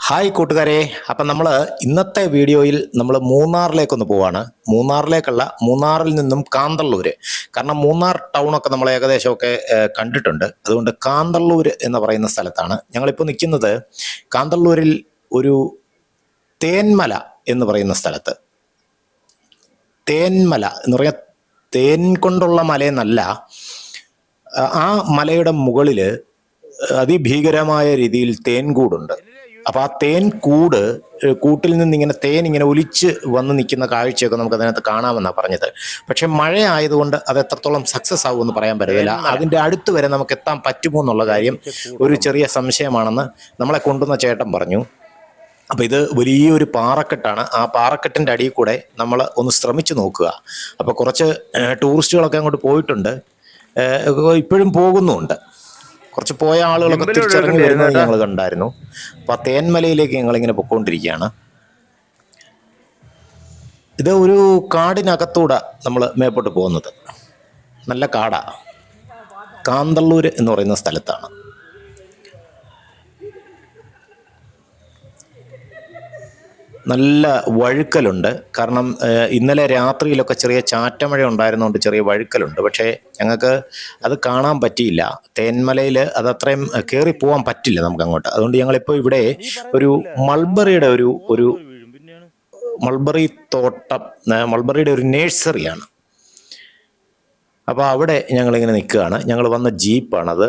Hi കൂട്ടുകാരെ, അപ്പം നമ്മൾ ഇന്നത്തെ വീഡിയോയിൽ നമ്മൾ മൂന്നാറിലേക്കൊന്ന് പോവാണ്. മൂന്നാറിലേക്കല്ല, മൂന്നാറിൽ നിന്നും കാന്തള്ളൂർ. കാരണം മൂന്നാർ ടൗണൊക്കെ നമ്മൾ ഏകദേശമൊക്കെ കണ്ടിട്ടുണ്ട്. അതുകൊണ്ട് കാന്തള്ളൂർ എന്ന് പറയുന്ന സ്ഥലത്താണ് ഞങ്ങളിപ്പോൾ നിൽക്കുന്നത്. കാന്തള്ളൂരിൽ ഒരു തേന്മല എന്ന് പറയുന്ന സ്ഥലത്ത്. തേന്മല എന്ന് പറയാൻ തേൻ കൊണ്ടുള്ള മലയെന്നല്ല, ആ മലയുടെ മുകളിൽ അതിഭീകരമായ രീതിയിൽ തേൻകൂടുണ്ട്. അപ്പോൾ ആ കൂട്ടിൽ നിന്ന് ഇങ്ങനെ തേൻ ഇങ്ങനെ ഒലിച്ച് വന്ന് നിൽക്കുന്ന കാഴ്ചയൊക്കെ നമുക്ക് അതിനകത്ത് കാണാമെന്നാണ് പറഞ്ഞത്. പക്ഷെ മഴ ആയതുകൊണ്ട് അത് എത്രത്തോളം സക്സസ് ആകുമെന്ന് പറയാൻ പറ്റില്ല. അതിൻ്റെ അടുത്ത് വരെ നമുക്ക് എത്താൻ പറ്റുമോ എന്നുള്ള കാര്യം ഒരു ചെറിയ സംശയമാണെന്ന് നമ്മളെ കൊണ്ടുവന്ന ചേട്ടൻ പറഞ്ഞു. അപ്പോൾ ഇത് വലിയൊരു പാറക്കെട്ടാണ്. ആ പാറക്കെട്ടിൻ്റെ അടിയിൽ കൂടെ നമ്മൾ ഒന്ന് ശ്രമിച്ചു നോക്കുക. അപ്പോൾ കുറച്ച് ടൂറിസ്റ്റുകളൊക്കെ അങ്ങോട്ട് പോയിട്ടുണ്ട്, ഇപ്പോഴും പോകുന്നുമുണ്ട്. കുറച്ച് പോയ ആളുകളൊക്കെ തിരിച്ചിറങ്ങി വരുന്നത് ഞങ്ങൾ കണ്ടായിരുന്നു. അപ്പോൾ ആ തേന്മലയിലേക്ക് ഞങ്ങളിങ്ങനെ പൊയ്ക്കൊണ്ടിരിക്കുകയാണ്. ഇത് ഒരു കാടിനകത്തൂടെ നമ്മൾ മേപ്പോട്ട് പോകുന്നത്. നല്ല കാടാ. കാന്തള്ളൂർ എന്ന് പറയുന്ന സ്ഥലത്താണ്. നല്ല വഴുക്കലുണ്ട്. കാരണം ഇന്നലെ രാത്രിയിലൊക്കെ ചെറിയ ചാറ്റമഴ ഉണ്ടായിരുന്നുകൊണ്ട് ചെറിയ വഴുക്കലുണ്ട്. പക്ഷേ ഞങ്ങൾക്ക് അത് കാണാൻ പറ്റിയില്ല. തേന്മലയിൽ അത് അത്രയും കയറി പോകാൻ പറ്റില്ല നമുക്ക് അങ്ങോട്ട്. അതുകൊണ്ട് ഞങ്ങളിപ്പോൾ ഇവിടെ ഒരു മൾബറിയുടെ ഒരു മൾബറി തോട്ടം, മൾബറിയുടെ ഒരു നേഴ്സറിയാണ്. അപ്പോൾ അവിടെ ഞങ്ങളിങ്ങനെ നിൽക്കുകയാണ്. ഞങ്ങൾ വന്ന ജീപ്പാണത്.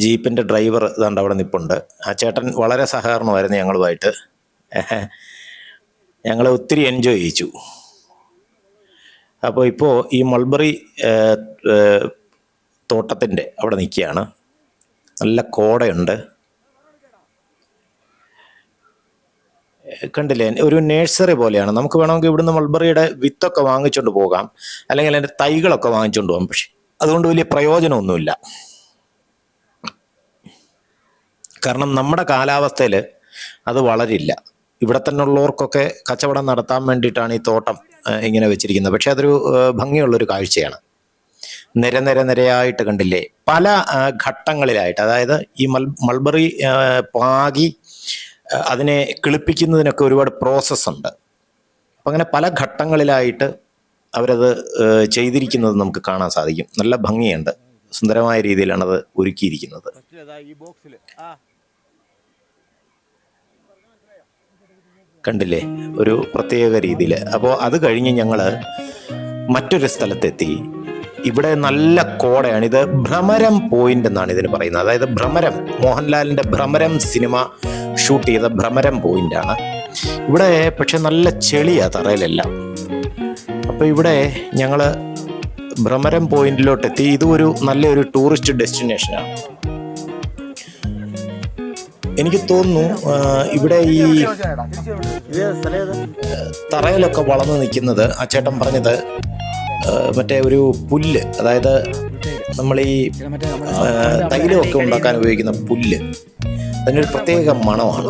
ജീപ്പിൻ്റെ ഡ്രൈവർ ഇതാണ്ട് അവിടെ നിൽപ്പുണ്ട്. ആ ചേട്ടൻ വളരെ സഹകരണമായിരുന്നു ഞങ്ങളുമായിട്ട്. ഞങ്ങളെ ഒത്തിരി എൻജോയ് ചെയ്യിച്ചു. അപ്പോൾ ഇപ്പോൾ ഈ മൾബറി തോട്ടത്തിൻ്റെ അവിടെ നിൽക്കുകയാണ്. നല്ല കോടയുണ്ട്, കണ്ടില്ലേ? ഒരു നേഴ്സറി പോലെയാണ്. നമുക്ക് വേണമെങ്കിൽ ഇവിടുന്ന് മൾബറിയുടെ വിത്തൊക്കെ വാങ്ങിച്ചുകൊണ്ട് പോകാം, അല്ലെങ്കിൽ അതിൻ്റെ തൈകളൊക്കെ വാങ്ങിച്ചുകൊണ്ട് പോകാം. പക്ഷെ അതുകൊണ്ട് വലിയ പ്രയോജനമൊന്നുമില്ല. കാരണം നമ്മുടെ കാലാവസ്ഥയിൽ അത് വളരില്ല. ഇവിടെ തന്നെ ഉള്ളവർക്കൊക്കെ കച്ചവടം നടത്താൻ വേണ്ടിയിട്ടാണ് ഈ തോട്ടം ഇങ്ങനെ വെച്ചിരിക്കുന്നത്. പക്ഷെ അതൊരു ഭംഗിയുള്ളൊരു കാഴ്ചയാണ്. നിരയായിട്ട് കണ്ടില്ലേ, പല ഘട്ടങ്ങളിലായിട്ട്. അതായത് ഈ മൾബറി പാകി അതിനെ കിളിപ്പിക്കുന്നതിനൊക്കെ ഒരുപാട് പ്രോസസ്സുണ്ട്. അപ്പം അങ്ങനെ പല ഘട്ടങ്ങളിലായിട്ട് അവരത് ചെയ്തിരിക്കുന്നത് നമുക്ക് കാണാൻ സാധിക്കും. നല്ല ഭംഗിയുണ്ട്, സുന്ദരമായ രീതിയിലാണ് അത് ഒരുക്കിയിരിക്കുന്നത്. കണ്ടില്ലേ, ഒരു പ്രത്യേക രീതിയിൽ. അപ്പോൾ അത് കഴിഞ്ഞ് ഞങ്ങൾ മറ്റൊരു സ്ഥലത്തെത്തി. ഇവിടെ നല്ല കോടയാണ്. ഇത് ഭ്രമരം പോയിന്റ് എന്നാണ് ഇതിന് പറയുന്നത്. അതായത് ഭ്രമരം, മോഹൻലാലിൻ്റെ ഭ്രമരം സിനിമ ഷൂട്ട് ചെയ്ത ഭ്രമരം പോയിന്റാണ് ഇവിടെ. പക്ഷെ നല്ല ചെളിയാണ് തറയിലെല്ലാം. അപ്പോൾ ഇവിടെ ഞങ്ങൾ ഭ്രമരം പോയിന്റിലോട്ടെത്തി. ഇതും ഒരു നല്ലൊരു ടൂറിസ്റ്റ് ഡെസ്റ്റിനേഷനാണ്. എനിക്ക് തോന്നുന്നു ഇവിടെ ഈ തറയിലൊക്കെ വളർന്നു നിൽക്കുന്നത്, ആ ചേട്ടൻ പറഞ്ഞത് മറ്റേ ഒരു പുല്ല്, അതായത് നമ്മൾ ഈ തൈലമൊക്കെ ഉണ്ടാക്കാൻ ഉപയോഗിക്കുന്ന പുല്ല്, അതിനൊരു പ്രത്യേക മണമാണ്.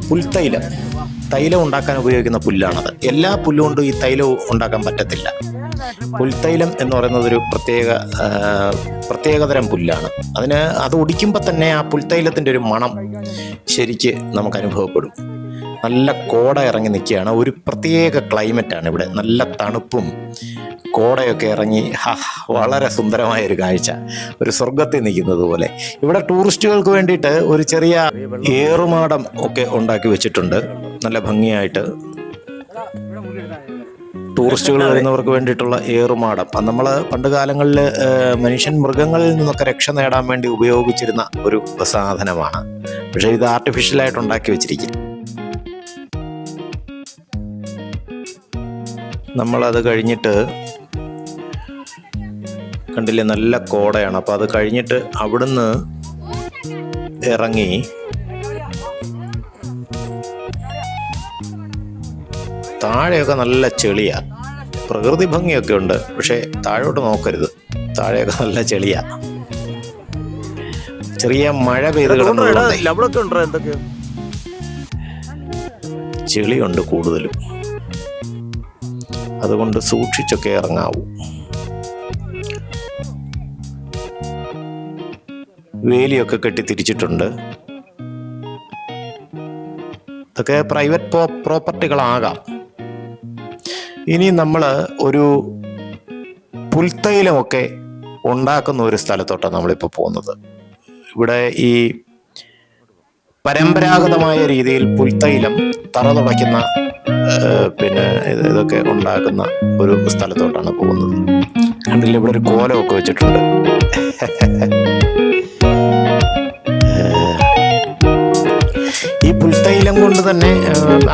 പുൽത്തൈലം, തൈലം ഉണ്ടാക്കാൻ ഉപയോഗിക്കുന്ന പുല്ലാണത്. എല്ലാ പുല്ലും കൊണ്ടും ഈ തൈലം ഉണ്ടാക്കാൻ പറ്റത്തില്ല. പുൽത്തൈലം എന്ന് പറയുന്നത് ഒരു പ്രത്യേകതരം പുല്ലാണ്. അത് ഒടിക്കുമ്പോൾ തന്നെ ആ പുൽത്തൈലത്തിൻ്റെ ഒരു മണം ശരിക്ക് നമുക്ക് അനുഭവപ്പെടും. നല്ല കോട ഇറങ്ങി നിൽക്കുകയാണ്. ഒരു പ്രത്യേക ക്ലൈമറ്റാണ് ഇവിടെ. നല്ല തണുപ്പും കോടയൊക്കെ ഇറങ്ങി വളരെ സുന്ദരമായ ഒരു കാഴ്ച, ഒരു സ്വർഗത്തിൽ നിൽക്കുന്നത് പോലെ. ഇവിടെ ടൂറിസ്റ്റുകൾക്ക് വേണ്ടിയിട്ട് ഒരു ചെറിയ ഏറുമാടം ഒക്കെ ഉണ്ടാക്കി വെച്ചിട്ടുണ്ട്, നല്ല ഭംഗിയായിട്ട്. ടൂറിസ്റ്റുകൾ വരുന്നവർക്ക് വേണ്ടിയിട്ടുള്ള ഏറുമാടം. നമ്മൾ പണ്ട് കാലങ്ങളിൽ മൃഗങ്ങളിൽ നിന്നൊക്കെ രക്ഷ നേടാൻ വേണ്ടി ഉപയോഗിച്ചിരുന്ന ഒരു സാധനമാണ്. പക്ഷേ ഇത് ആർട്ടിഫിഷ്യലായിട്ട് ഉണ്ടാക്കി വെച്ചിരിക്കും. നമ്മളത് കഴിഞ്ഞിട്ട് കണ്ടില്ലേ, നല്ല കോടയാണ്. അപ്പോൾ അത് കഴിഞ്ഞിട്ട് അവിടുന്ന് ഇറങ്ങി താഴെയൊക്കെ നല്ല ചെളിയാ. പ്രകൃതി ഭംഗിയൊക്കെ ഉണ്ട്, പക്ഷെ താഴോട്ട് നോക്കരുത്, താഴെയൊക്കെ നല്ല ചെളിയാ. ചെറിയ മഴ പെയ്ത് കിടന്നുണ്ട്, ചെളിയുണ്ട് കൂടുതലും. അതുകൊണ്ട് സൂക്ഷിച്ചൊക്കെ ഇറങ്ങാവൂ. വേലിയൊക്കെ കെട്ടി തിരിച്ചിട്ടുണ്ട്. ഇതൊക്കെ പ്രൈവറ്റ് പ്രോപ്പർട്ടികളാകാം. ഇനി നമ്മൾ ഒരു പുൽത്തൈലമൊക്കെ ഉണ്ടാക്കുന്ന ഒരു സ്ഥലത്തോട്ടാണ് നമ്മളിപ്പോൾ പോകുന്നത്. ഇവിടെ ഈ പരമ്പരാഗതമായ രീതിയിൽ പുൽത്തൈലം തറ തുടയ്ക്കുന്ന ഇതൊക്കെ ഉണ്ടാക്കുന്ന ഒരു സ്ഥലത്തോട്ടാണ് പോകുന്നത്. കണ്ടില്ല, ഇവിടെ ഒരു കോലമൊക്കെ വെച്ചിട്ടുണ്ട്. ഈ പുൽത്തൈലം കൊണ്ട് തന്നെ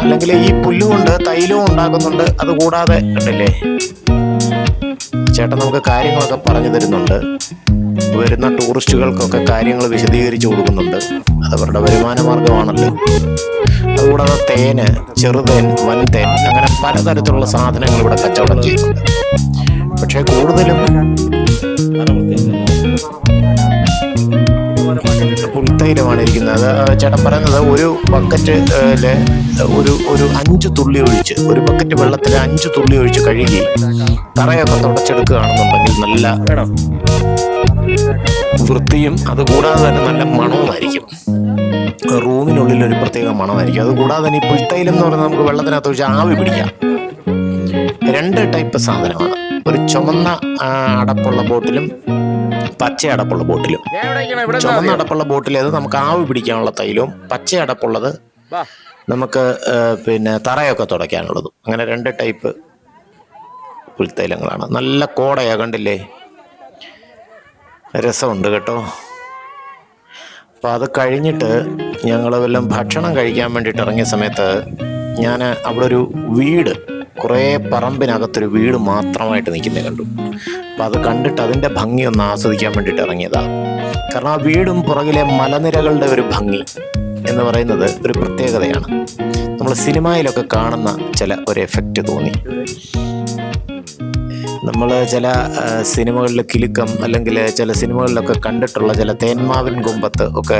അല്ലെങ്കിൽ ഈ പുല്ലുകൊണ്ട് തൈലവും ഉണ്ടാക്കുന്നുണ്ട്. അതുകൂടാതെ കണ്ടില്ലേ, ചേട്ടൻ നമുക്ക് കാര്യങ്ങളൊക്കെ പറഞ്ഞു തരുന്നുണ്ട്. വരുന്ന ടൂറിസ്റ്റുകൾക്കൊക്കെ കാര്യങ്ങൾ വിശദീകരിച്ചു കൊടുക്കുന്നുണ്ട്. അതവരുടെ വരുമാന മാർഗമാണല്ലോ. അതുകൂടാതെ തേന്, ചെറുതേൻ, വൻതേൻ, അങ്ങനെ പലതരത്തിലുള്ള സാധനങ്ങൾ ഇവിടെ കച്ചവടം ചെയ്യുന്നുണ്ട്. പക്ഷെ കൂടുതലും പുൽത്തൈലമാണ് ഇരിക്കുന്നത്. ചേട്ടൻ പറയുന്നത് ഒരു ബക്കറ്റില് ഒരു 5 തുള്ളി ഒഴിച്ച്, ഒരു ബക്കറ്റ് വെള്ളത്തിൽ 5 തുള്ളി ഒഴിച്ച് കഴുകി തറയൊക്കെ തുടച്ചെടുക്കുകയാണെന്നുണ്ടെങ്കിൽ നല്ല വൃത്തിയും അതുകൂടാതെ തന്നെ നല്ല മണവുമായിരിക്കും. റൂമിനുള്ളിൽ ഒരു പ്രത്യേക മണമായിരിക്കും. അതുകൂടാതെ തന്നെ ഈ പുൽത്തൈലം എന്ന് പറയുന്നത് നമുക്ക് വെള്ളത്തിനകത്ത് ഒഴിച്ച് ആവി പിടിക്കാം. 2 ടൈപ്പ് സാധനമാണ്. ഒരു ചുമന്ന അടപ്പുള്ള ബോട്ടിലും പച്ച അടപ്പുള്ള ബോട്ടിലും. ചുമന്ന അടപ്പുള്ള ബോട്ടിലേത് നമുക്ക് ആവി പിടിക്കാനുള്ള തൈലവും, പച്ച അടപ്പുള്ളത് നമുക്ക് തറയൊക്കെ തുടയ്ക്കാനുള്ളതും. അങ്ങനെ 2 ടൈപ്പ് പുൽത്തൈലങ്ങളാണ്. നല്ല കോടയാ, കണ്ടില്ലേ, രസമുണ്ട് കേട്ടോ. അപ്പോൾ അത് കഴിഞ്ഞിട്ട് ഞങ്ങൾ വല്ലതും ഭക്ഷണം കഴിക്കാൻ വേണ്ടിയിട്ട് ഇറങ്ങിയ സമയത്ത് ഞാൻ അവിടെ ഒരു വീട്, കുറേ പറമ്പിനകത്തൊരു വീട് മാത്രമായിട്ട് നിൽക്കുന്നത് കണ്ടു. അപ്പം അത് കണ്ടിട്ട് അതിൻ്റെ ഭംഗി ഒന്ന് ആസ്വദിക്കാൻ വേണ്ടിയിട്ട് ഇറങ്ങിയതാണ്. കാരണം ആ വീടും പുറകിലെ മലനിരകളുടെ ഒരു ഭംഗി എന്ന് പറയുന്നത് ഒരു പ്രത്യേകതയാണ്. നമ്മൾ സിനിമയിലൊക്കെ കാണുന്ന ഒരു എഫക്റ്റ് തോന്നി. നമ്മൾ ചില സിനിമകളിൽ കിലുക്കം, അല്ലെങ്കിൽ ചില സിനിമകളിലൊക്കെ കണ്ടിട്ടുള്ള ചില തേന്മാവിൻ കൊമ്പത്ത് ഒക്കെ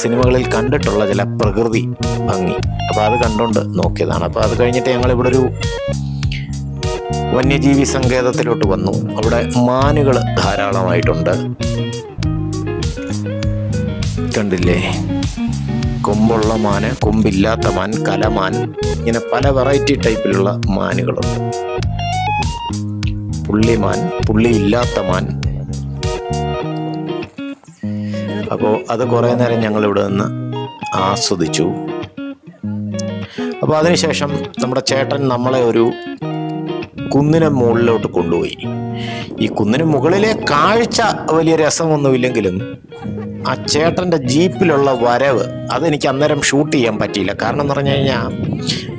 സിനിമകളിൽ കണ്ടിട്ടുള്ള ചില പ്രകൃതി ഭംഗി. അപ്പോൾ അത് കണ്ടുകൊണ്ട് നോക്കിയതാണ്. അപ്പോൾ അത് കഴിഞ്ഞിട്ട് ഞങ്ങൾ ഇവിടെ ഒരു വന്യജീവി സങ്കേതത്തിലോട്ട് വന്നു. അവിടെ മാനുകൾ ധാരാളമായിട്ടുണ്ട്. കണ്ടില്ലേ, കൊമ്പുള്ള മാന്, കൊമ്പില്ലാത്ത മാൻ, കലമാൻ, ഇങ്ങനെ പല വെറൈറ്റി ടൈപ്പിലുള്ള മാനുകളുണ്ട്. പുള്ളിമാൻ, പുള്ളിയില്ലാത്ത മാൻ. അപ്പോൾ അത് കുറേ നേരം ഞങ്ങൾ ഇവിടെ നിന്ന് ആസ്വദിച്ചു. അപ്പോൾ അതിനുശേഷം നമ്മുടെ ചേട്ടൻ നമ്മളെ ഒരു കുന്നിന് മുകളിലോട്ട് കൊണ്ടുപോയി. ഈ കുന്നിന് മുകളിലെ കാഴ്ച വലിയ രസമൊന്നുമില്ലെങ്കിലും ആ ചേട്ടൻ്റെ ജീപ്പിലുള്ള വരവ് അതെനിക്ക് അന്നേരം ഷൂട്ട് ചെയ്യാൻ പറ്റിയില്ല. കാരണം എന്ന് പറഞ്ഞു കഴിഞ്ഞാൽ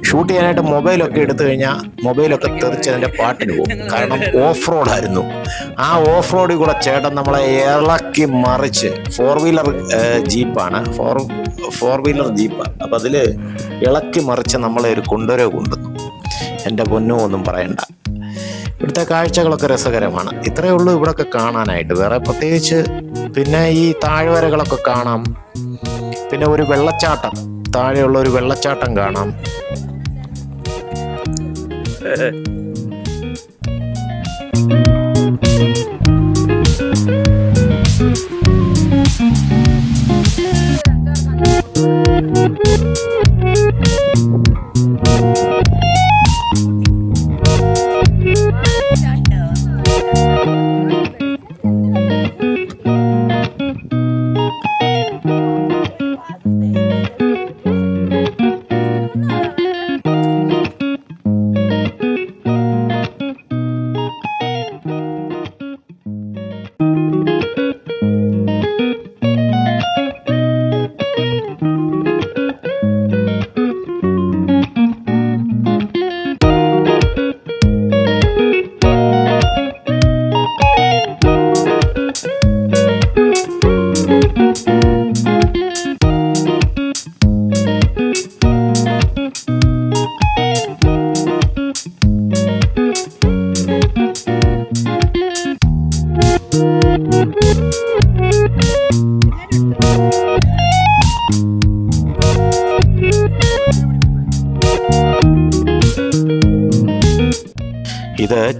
ഷൂട്ട് ചെയ്യാനായിട്ട് മൊബൈലൊക്കെ എടുത്തു കഴിഞ്ഞാൽ മൊബൈലൊക്കെ തെറിച്ച് അതിൻ്റെ പാട്ടിന് പോകും. കാരണം ഓഫ് റോഡായിരുന്നു. ആ ഓഫ് റോഡിൽ കൂടെ ചേട്ടൻ നമ്മളെ ഇളക്കി മറിച്ച്, 4 വീലർ ജീപ്പാണ്, 4 വീലർ ജീപ്പാണ്. അപ്പം അതിൽ ഇളക്കി മറിച്ച് നമ്മളെ ഒരു കൊണ്ടുവന്നു. എൻ്റെ പൊന്നോ ഒന്നും പറയണ്ട. ഇവിടുത്തെ കാഴ്ചകളൊക്കെ രസകരമാണ്. ഇത്രയേ ഉള്ളൂ ഇവിടെയൊക്കെ കാണാനായിട്ട്. വേറെ പ്രത്യേകിച്ച് പിന്നെ ഈ താഴ്വരകളൊക്കെ കാണാം. പിന്നെ ഒരു വെള്ളച്ചാട്ടം, താഴെയുള്ള ഒരു വെള്ളച്ചാട്ടം കാണാം.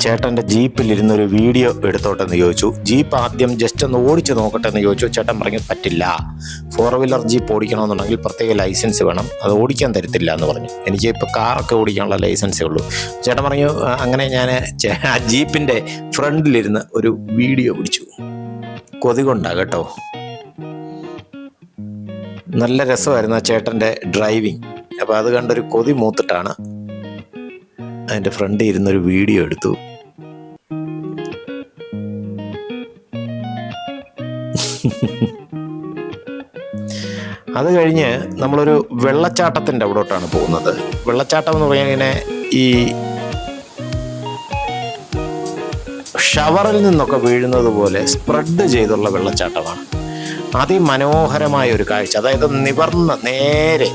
ചേട്ടൻ്റെ ജീപ്പിലിരുന്നൊരു വീഡിയോ എടുത്തോട്ടെന്ന് ചോദിച്ചു. ജീപ്പ് ആദ്യം ജസ്റ്റ് ഒന്ന് ഓടിച്ച് നോക്കട്ടെ എന്ന് ചോദിച്ചു. ചേട്ടൻ പറഞ്ഞു പറ്റില്ല, 4 വീലർ ജീപ്പ് ഓടിക്കണമെന്നുണ്ടെങ്കിൽ പ്രത്യേക ലൈസൻസ് വേണം, അത് ഓടിക്കാൻ തരത്തില്ല എന്ന് പറഞ്ഞു. എനിക്ക് ഇപ്പോൾ കാറൊക്കെ ഓടിക്കാനുള്ള ലൈസൻസേ ഉള്ളൂ. ചേട്ടൻ പറഞ്ഞു അങ്ങനെ ഞാൻ ആ ജീപ്പിൻ്റെ ഫ്രണ്ടിലിരുന്ന് ഒരു വീഡിയോ പിടിച്ചു. കൊതി കൊണ്ടാ കേട്ടോ, നല്ല രസമായിരുന്നു ആ ചേട്ടൻ്റെ ഡ്രൈവിങ്. അപ്പോൾ അത് കണ്ടൊരു കൊതി മൂത്തിട്ടാണ് അതിൻ്റെ ഫ്രണ്ടിൽ ഇരുന്നൊരു വീഡിയോ എടുത്തു. അത് കഴിഞ്ഞ് നമ്മളൊരു വെള്ളച്ചാട്ടത്തിൻ്റെ അവിടോട്ടാണ് പോകുന്നത്. വെള്ളച്ചാട്ടം എന്ന് പറഞ്ഞാൽ ഇങ്ങനെ ഈ ഷവറിൽ നിന്നൊക്കെ വീഴുന്നത് പോലെ സ്പ്രെഡ് ചെയ്തുള്ള വെള്ളച്ചാട്ടമാണ്. അതിമനോഹരമായ ഒരു കാഴ്ച, അതായത് നിവർന്ന് നേരെ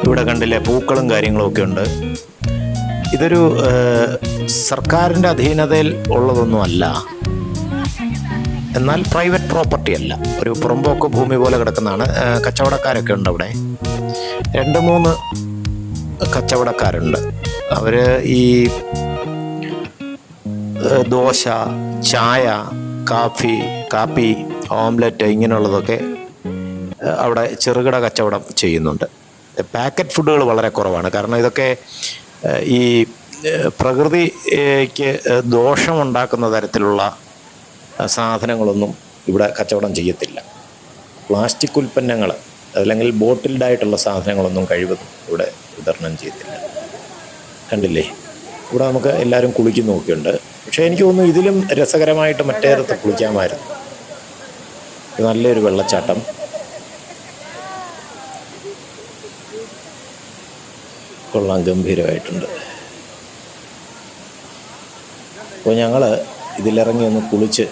ഇവിടെ കണ്ടില്ലേ പൂക്കളും കാര്യങ്ങളും ഒക്കെ ഉണ്ട്. ഇതൊരു സർക്കാരിൻ്റെ അധീനതയിൽ ഉള്ളതൊന്നുമല്ല, എന്നാൽ പ്രൈവറ്റ് പ്രോപ്പർട്ടി അല്ല, ഒരു പുറമ്പോക്ക് ഭൂമി പോലെ കിടക്കുന്നതാണ്. കച്ചവടക്കാരൊക്കെ ഉണ്ട് അവിടെ, 2-3 കച്ചവടക്കാരുണ്ട്. അവർ ഈ ദോശ, ചായ, കാപ്പി, ഓംലെറ്റ് ഇങ്ങനെയുള്ളതൊക്കെ അവിടെ ചെറുകിട കച്ചവടം ചെയ്യുന്നുണ്ട്. പാക്കറ്റ് ഫുഡുകൾ വളരെ കുറവാണ്, കാരണം ഇതൊക്കെ ഈ പ്രകൃതിക്ക് ദോഷമുണ്ടാക്കുന്ന തരത്തിലുള്ള സാധനങ്ങളൊന്നും ഇവിടെ കച്ചവടം ചെയ്യത്തില്ല. പ്ലാസ്റ്റിക് ഉൽപ്പന്നങ്ങൾ അല്ലെങ്കിൽ ബോട്ടിൽഡായിട്ടുള്ള സാധനങ്ങളൊന്നും കഴിവതും ഇവിടെ വിതരണം ചെയ്യത്തില്ല. കണ്ടില്ലേ, ഇവിടെ നമുക്ക് എല്ലാവരും കുളിക്കുന്നു നോക്കിയുണ്ട്. പക്ഷേ എനിക്ക് തോന്നുന്നു ഇതിലും രസകരമായിട്ട് മറ്റേടത്ത് കുളിക്കാമായിരുന്നു. നല്ലൊരു വെള്ളച്ചാട്ടം, കൊള്ളാം, ഗംഭീരമായിട്ടുണ്ട്. അപ്പോൾ ഞങ്ങൾ ഇതിലിറങ്ങി ഒന്ന് കുളിച്ച്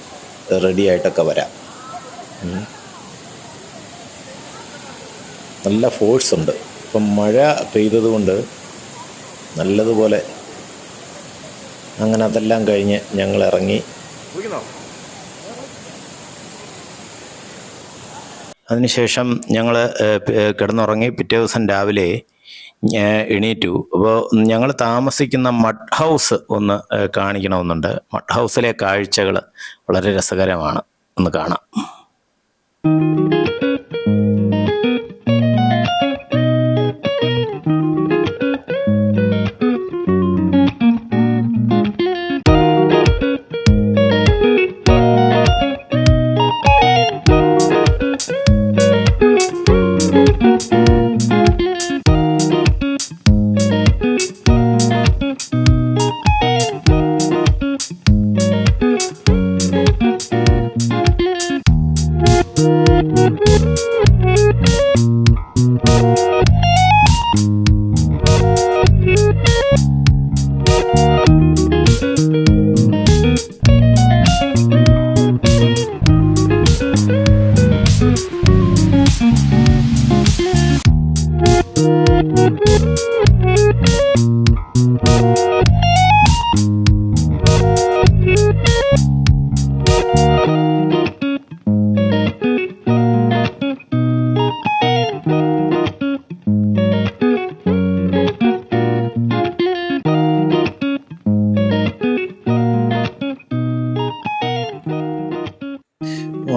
റെഡിയായിട്ടൊക്കെ വരാം. നല്ല ഫോഴ്സ് ഉണ്ട്. ഇപ്പം മഴ പെയ്തതുകൊണ്ട് നല്ലതുപോലെ അങ്ങനെ അതെല്ലാം കഴിഞ്ഞ് ഞങ്ങൾ ഇറങ്ങി. അതിനുശേഷം ഞങ്ങൾ കിടന്നുറങ്ങി. പിറ്റേ ദിവസം രാവിലെ എണീറ്റു. അപ്പോൾ ഞങ്ങൾ താമസിക്കുന്ന മഡ് ഹൗസ് ഒന്ന് കാണിക്കണമെന്നുണ്ട്. മഡ് ഹൗസിലെ കാഴ്ചകൾ വളരെ രസകരമാണ്, ഒന്ന് കാണാം.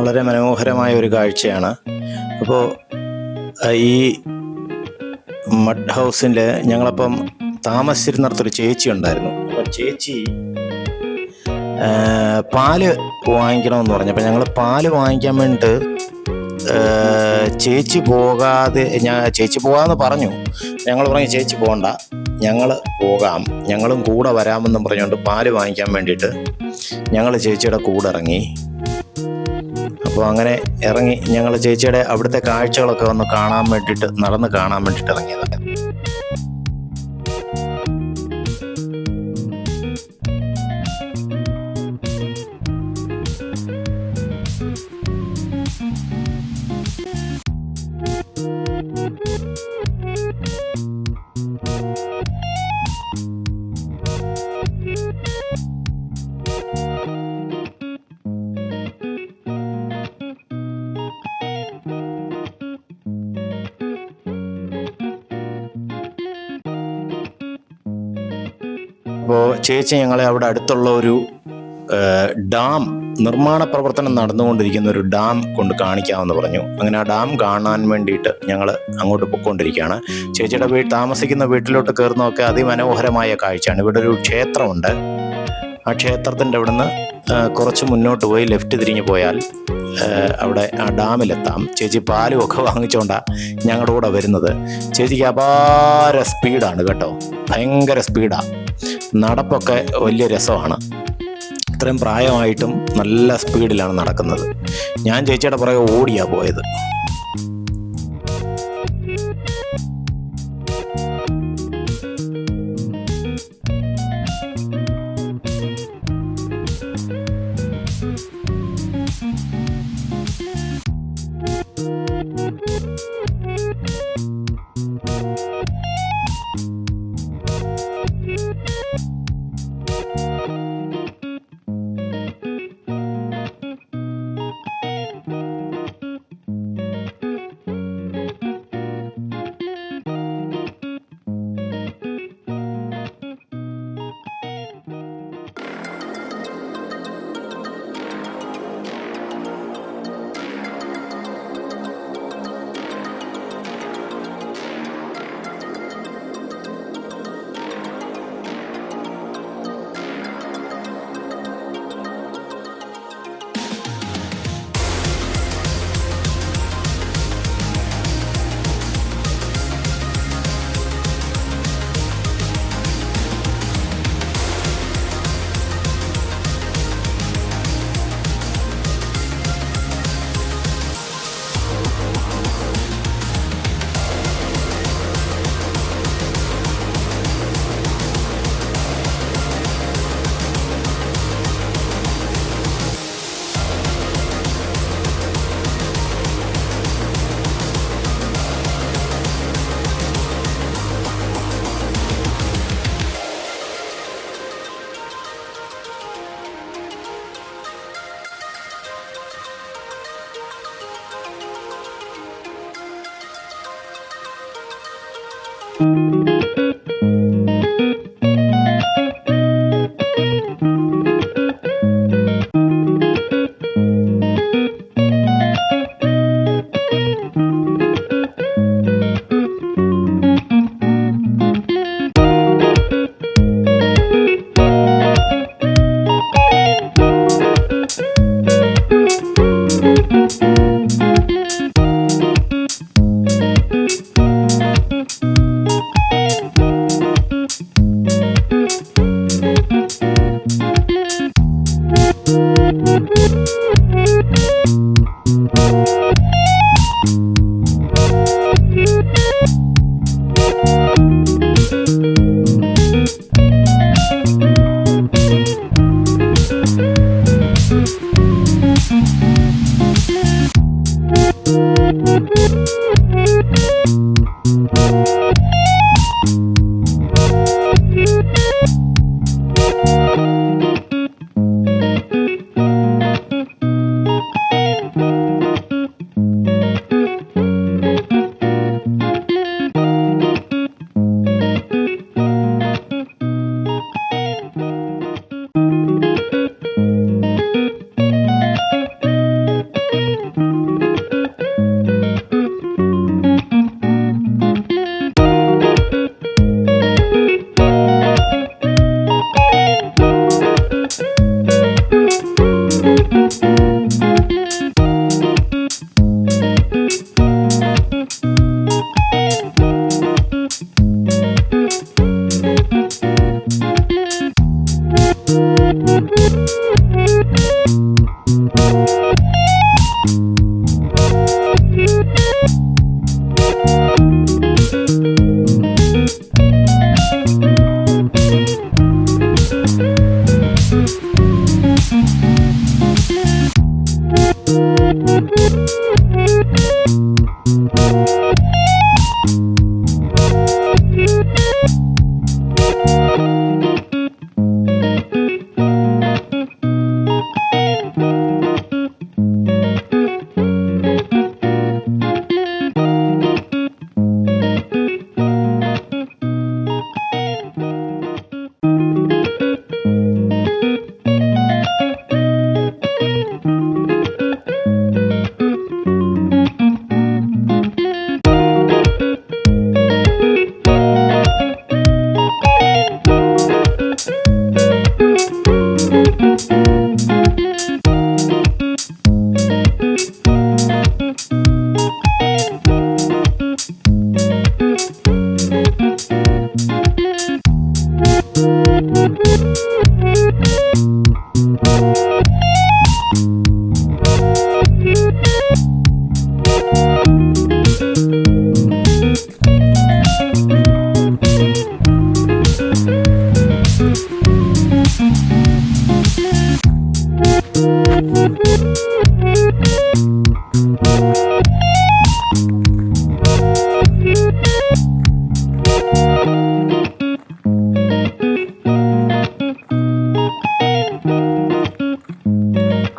വളരെ മനോഹരമായ ഒരു കാഴ്ചയാണ്. അപ്പോൾ ഈ മഡ് ഹൗസിൽ ഞങ്ങളപ്പം താമസിച്ചിരുന്നിടത്തൊരു ചേച്ചി ഉണ്ടായിരുന്നു. അപ്പോൾ ചേച്ചി പാല് വാങ്ങിക്കണമെന്ന് പറഞ്ഞപ്പോൾ ഞങ്ങൾ പാല് വാങ്ങിക്കാൻ വേണ്ടിയിട്ട് ചേച്ചി പോകാമെന്ന് പറഞ്ഞു. ഞങ്ങൾ പറഞ്ഞു ചേച്ചി പോകണ്ട, ഞങ്ങൾ പോകാം, ഞങ്ങളും കൂടെ വരാമെന്നും പറഞ്ഞുകൊണ്ട് പാല് വാങ്ങിക്കാൻ വേണ്ടിയിട്ട് ഞങ്ങൾ ചേച്ചിയുടെ കൂടെ ഇറങ്ങി. അപ്പോൾ അങ്ങനെ ഇറങ്ങി ഞങ്ങൾ ചേച്ചിയുടെ അവിടുത്തെ കാഴ്ചകളൊക്കെ ഒന്ന് നടന്ന് കാണാൻ വേണ്ടിയിട്ട് ഇറങ്ങിയതാണ്. അപ്പോൾ ചേച്ചി ഞങ്ങളെ അവിടെ അടുത്തുള്ള ഒരു ഡാം, നിർമ്മാണ പ്രവർത്തനം നടന്നുകൊണ്ടിരിക്കുന്ന ഒരു ഡാം കൊണ്ട് കാണിക്കാമെന്ന് പറഞ്ഞു. അങ്ങനെ ആ ഡാം കാണാൻ വേണ്ടിയിട്ട് ഞങ്ങൾ അങ്ങോട്ട് പൊയ്ക്കൊണ്ടിരിക്കുകയാണ്. ചേച്ചിയുടെ താമസിക്കുന്ന വീട്ടിലോട്ട് കയറുന്നതൊക്കെ അതിമനോഹരമായ കാഴ്ചയാണ്. ഇവിടെ ഒരു ക്ഷേത്രമുണ്ട്. ആ ക്ഷേത്രത്തിൻ്റെ അവിടെ നിന്ന് കുറച്ച് മുന്നോട്ട് പോയി ലെഫ്റ്റ് തിരിഞ്ഞ് പോയാൽ അവിടെ ആ ഡാമിലെത്താം. ചേച്ചി പാലും ഒക്കെ വാങ്ങിച്ചുകൊണ്ടാണ് ഞങ്ങളുടെ കൂടെ വരുന്നത്. ചേച്ചിക്ക് അപാര സ്പീഡാണ് കേട്ടോ, ഭയങ്കര സ്പീഡാണ്. നടപ്പൊക്കെ വലിയ രസമാണ്. ഇത്രയും പ്രായമായിട്ടും നല്ല സ്പീഡിലാണ് നടക്കുന്നത്. ഞാൻ ചേച്ചിയുടെ പുറകെ ഓടിയാണ് പോയത്.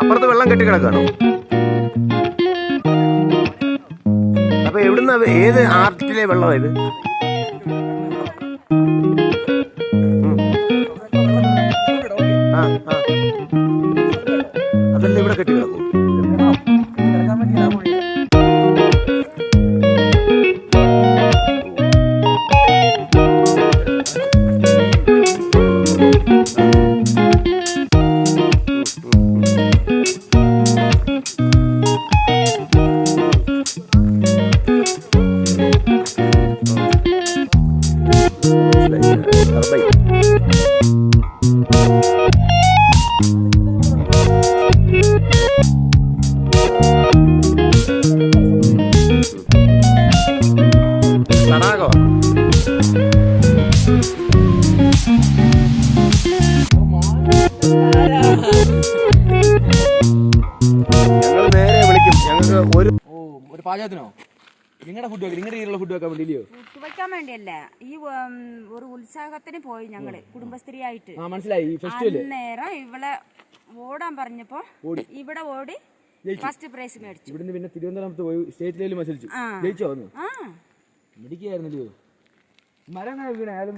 അപ്പുറത്ത് വെള്ളം കെട്ടിക്കിടക്കാണോ? അപ്പൊ എവിടുന്ന, ഏത് ആർട്ടിലെ വെള്ളമാണ് ഇത്? അതല്ല ഇവിടെ കെട്ടിക്കിടക്കും. ഒരു പാചകത്തിനോ? നിങ്ങളുടെ ഫുഡ് വെക്കാൻ, നിങ്ങളുടെ രീതിയിലുള്ള ഫുഡ് വെക്കാൻ വേണ്ടിയോ? ഫുഡ് വെക്കാൻ വേണ്ടിയല്ല, ഈ ഒരു ഉത്സാഹത്തിന് പോയി ഞങ്ങള് കുടുംബശ്രീയായിട്ട്. മനസ്സിലായി. നേരം ഇവിടെ ഓടാൻ പറഞ്ഞപ്പോ ഇവിടെ ഓടി ഫസ്റ്റ് പ്രൈസ് മേടിച്ചു. ഇവിടുന്ന് പിന്നെ തിരുവനന്തപുരത്ത് പോയി സ്റ്റേറ്റ് ലെവലിൽ മത്സരിച്ചു. ജയിച്ചോ? മിടിക്കായിരുന്നല്ലോ. മരം അങ്ങനെ വീണ ആയാലും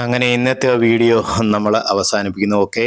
അങ്ങനെ ഇന്നത്തെ വീഡിയോ നമ്മൾ അവസാനിപ്പിക്കുന്നു. ഓക്കെ.